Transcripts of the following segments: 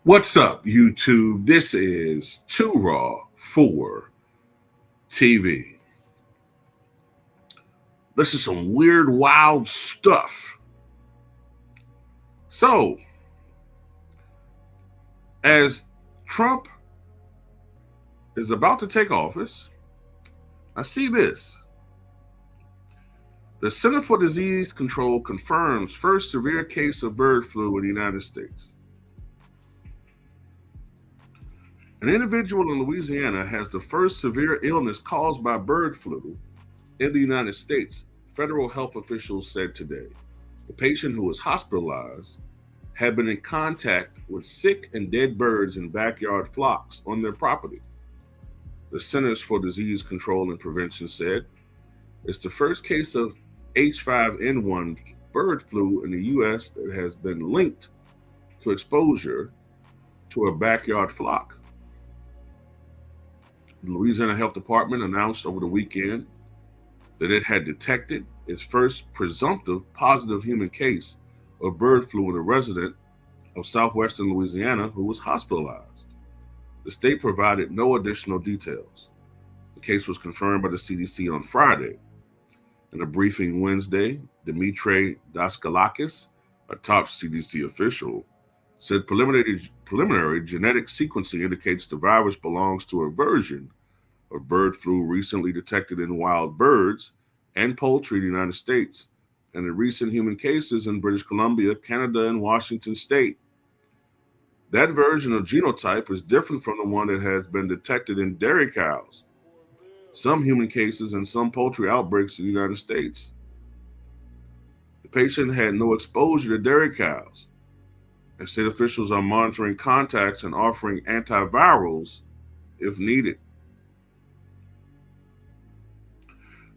What's up, YouTube? This is Too Raw for TV. This is some weird, wild stuff. So, as Trump is about to take office, I see this. The Center for Disease Control confirms first severe case of bird flu in the United States. An individual in Louisiana has the first severe illness caused by bird flu in the United States, federal health officials said today. The patient, who was hospitalized, had been in contact with sick and dead birds in backyard flocks on their property. The Centers for Disease Control and Prevention said it's the first case of H5N1 bird flu in the U.S. that has been linked to exposure to a backyard flock. The Louisiana Health Department announced over the weekend that it had detected its first presumptive positive human case of bird flu in a resident of southwestern Louisiana who was hospitalized. The state provided no additional details. The case was confirmed by the CDC on Friday. In a briefing Wednesday, Dimitri Daskalakis, a top CDC official, said preliminary genetic sequencing indicates the virus belongs to a version of bird flu recently detected in wild birds and poultry in the United States, and in recent human cases in British Columbia, Canada, and Washington state. That version of genotype is different from the one that has been detected in dairy cows, some human cases, and some poultry outbreaks in the United States. The patient had no exposure to dairy cows, and state officials are monitoring contacts and offering antivirals if needed.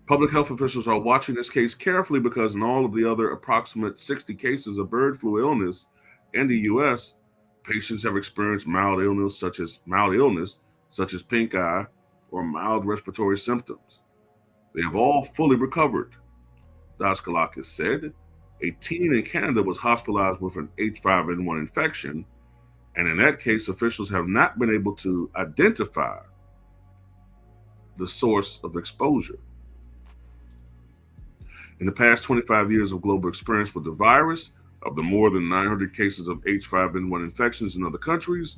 Public health officials are watching this case carefully because in all of the other approximate 60 cases of bird flu illness in the U.S., patients have experienced mild illness such as pink eye or mild respiratory symptoms. They have all fully recovered, Daskalakis said. A teen in Canada was hospitalized with an H5N1 infection, and in that case, officials have not been able to identify the source of exposure. In the past 25 years of global experience with the virus, of the more than 900 cases of H5N1 infections in other countries,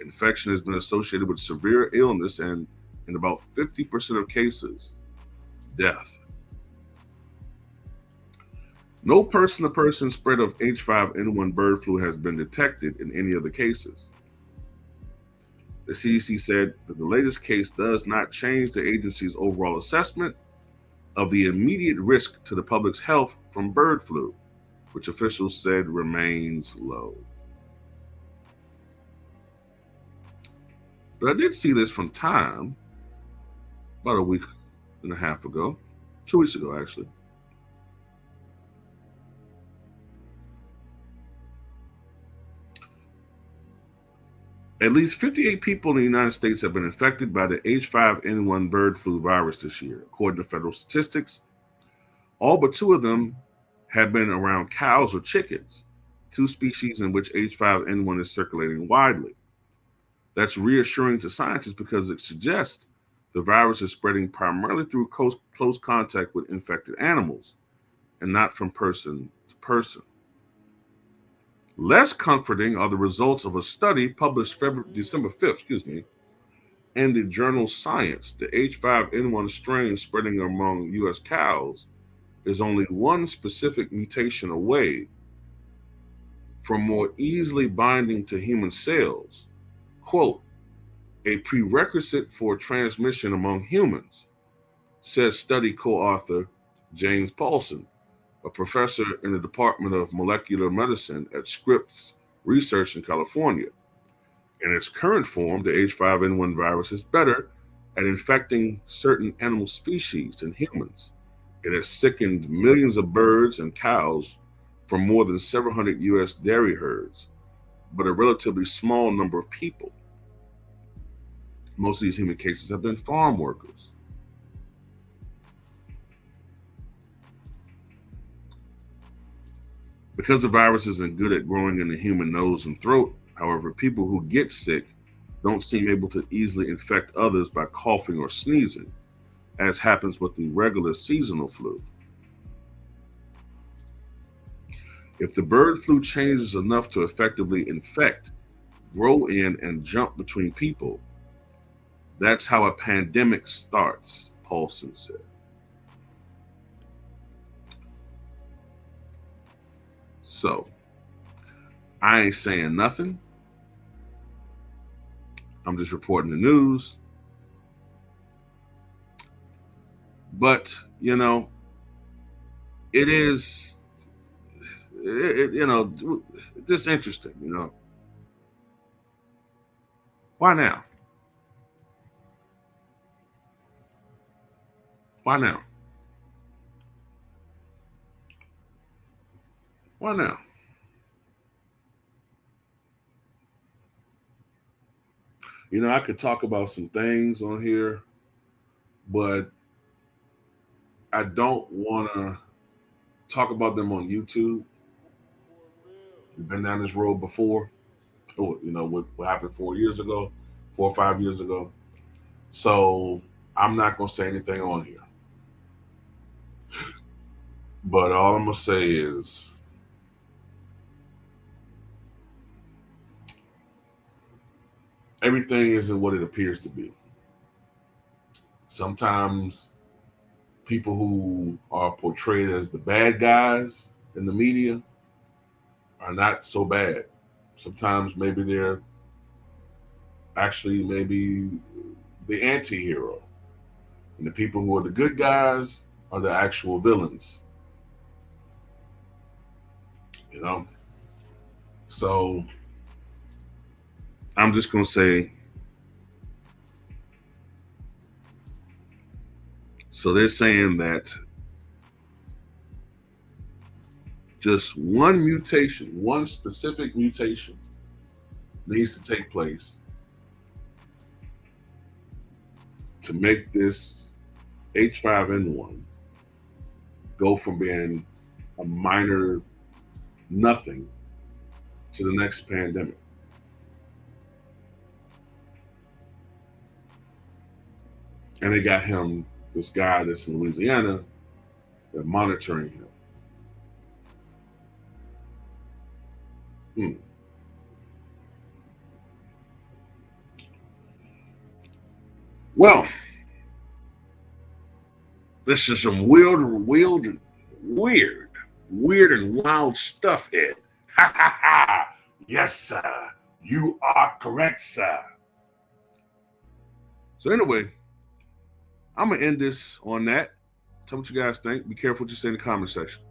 infection has been associated with severe illness and, in about 50% of cases, death. No person-to-person spread of H5N1 bird flu has been detected in any of the cases. The CDC said that the latest case does not change the agency's overall assessment of the immediate risk to the public's health from bird flu, which officials said remains low. But I did see this from Time about a week and a half ago, 2 weeks ago actually. At least 58 people in the United States have been infected by the H5N1 bird flu virus this year, according to federal statistics. All but two of them have been around cows or chickens, two species in which H5N1 is circulating widely. That's reassuring to scientists because it suggests the virus is spreading primarily through close contact with infected animals and not from person to person. Less comforting are the results of a study published December 5th, in the journal Science. The H5N1 strain spreading among U.S. cows is only one specific mutation away from more easily binding to human cells. Quote, a prerequisite for transmission among humans, says study co-author James Paulson, a professor in the Department of Molecular Medicine at Scripps Research in California. In its current form, the H5N1 virus is better at infecting certain animal species than humans. It has sickened millions of birds and cows from more than several hundred U.S. dairy herds, but a relatively small number of people. Most of these human cases have been farm workers. Because the virus isn't good at growing in the human nose and throat, However, people who get sick don't seem able to easily infect others by coughing or sneezing, as happens with the regular seasonal flu. If the bird flu changes enough to effectively infect, grow in, and jump between people, that's how a pandemic starts, Paulson said. So, I ain't saying nothing. I'm just reporting the news. But, it is, just interesting. Why now? Why now? Why now? I could talk about some things on here, but I don't want to talk about them on YouTube. You've been down this road before. What happened 4 years ago, 4 or 5 years ago. So I'm not going to say anything on here. But all I'm going to say is everything isn't what it appears to be. Sometimes people who are portrayed as the bad guys in the media are not so bad. Sometimes maybe they're actually maybe the anti-hero. And the people who are the good guys are the actual villains. So I'm just going to say, so they're saying that just one specific mutation needs to take place to make this H5N1 go from being a minor nothing to the next pandemic. And they got this guy that's in Louisiana, they're monitoring him. Well, this is some weird and wild stuff here. Ha ha ha! Yes, sir. You are correct, sir. So anyway, I'm gonna end this on that. Tell me what you guys think. Be careful what you say in the comment section.